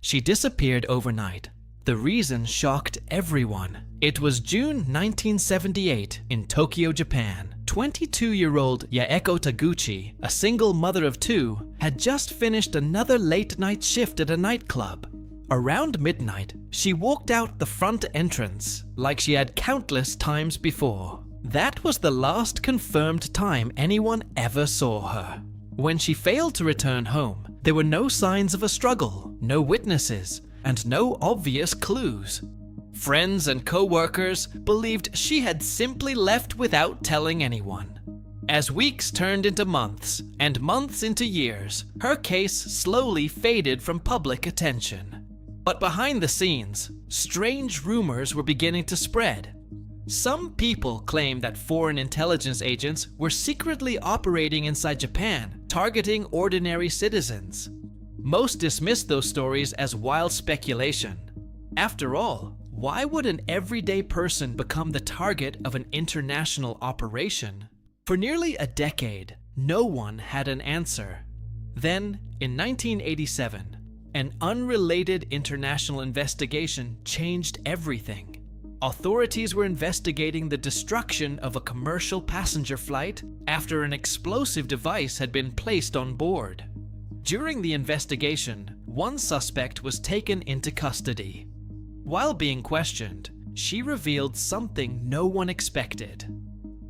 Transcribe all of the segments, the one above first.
She disappeared overnight. The reason shocked everyone. It was June 1978 in Tokyo, Japan. 22-year-old Yaeko Taguchi, a single mother of two, had just finished another late-night shift at a nightclub. Around midnight, she walked out the front entrance like she had countless times before. That was the last confirmed time anyone ever saw her. When she failed to return home, there were no signs of a struggle, no witnesses, and no obvious clues. Friends and co-workers believed she had simply left without telling anyone. As weeks turned into months, and months into years, her case slowly faded from public attention. But behind the scenes, strange rumors were beginning to spread. Some people claimed that foreign intelligence agents were secretly operating inside Japan, targeting ordinary citizens. Most dismissed those stories as wild speculation. After all, why would an everyday person become the target of an international operation? For nearly a decade, no one had an answer. Then, in 1987, an unrelated international investigation changed everything. Authorities were investigating the destruction of a commercial passenger flight after an explosive device had been placed on board. During the investigation, one suspect was taken into custody. While being questioned, she revealed something no one expected.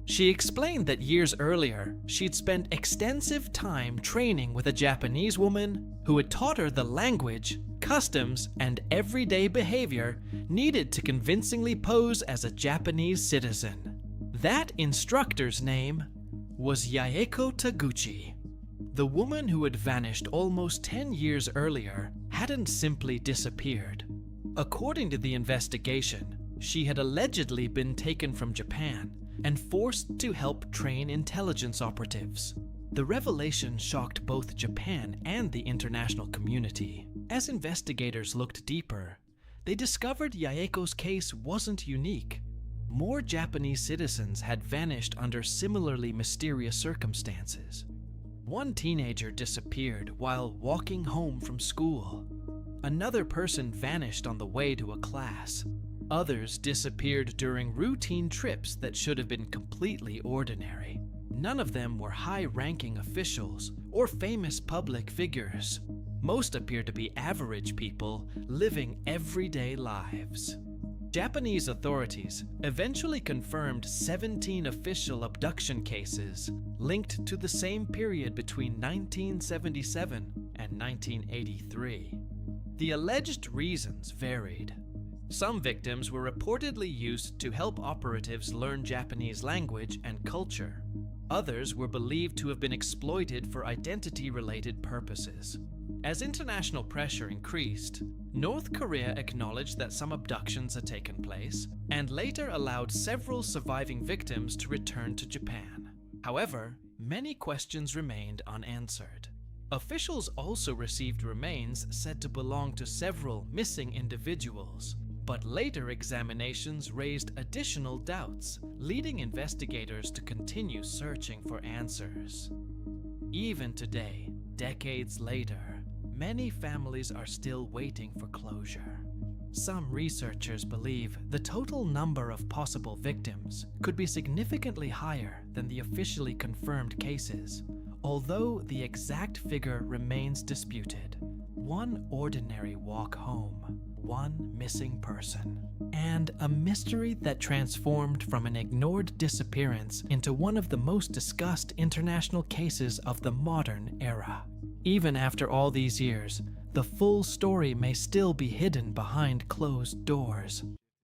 She explained that years earlier, she'd spent extensive time training with a Japanese woman who had taught her the language, customs, and everyday behavior needed to convincingly pose as a Japanese citizen. That instructor's name was Yaeko Taguchi. The woman who had vanished almost 10 years earlier hadn't simply disappeared. According to the investigation, she had allegedly been taken from Japan and forced to help train intelligence operatives. The revelation shocked both Japan and the international community. As investigators looked deeper, they discovered Yaeko's case wasn't unique. More Japanese citizens had vanished under similarly mysterious circumstances. One teenager disappeared while walking home from school. Another person vanished on the way to a class. Others disappeared during routine trips that should have been completely ordinary. None of them were high-ranking officials or famous public figures. Most appeared to be average people living everyday lives. Japanese authorities eventually confirmed 17 official abduction cases linked to the same period between 1977 and 1983. The alleged reasons varied. Some victims were reportedly used to help operatives learn Japanese language and culture. Others were believed to have been exploited for identity-related purposes. As international pressure increased, North Korea acknowledged that some abductions had taken place and later allowed several surviving victims to return to Japan. However, many questions remained unanswered. Officials also received remains said to belong to several missing individuals, but later examinations raised additional doubts, leading investigators to continue searching for answers. Even today, decades later, many families are still waiting for closure. Some researchers believe the total number of possible victims could be significantly higher than the officially confirmed cases, although the exact figure remains disputed. One ordinary walk home, one missing person, and a mystery that transformed from an ignored disappearance into one of the most discussed international cases of the modern era. Even after all these years, the full story may still be hidden behind closed doors.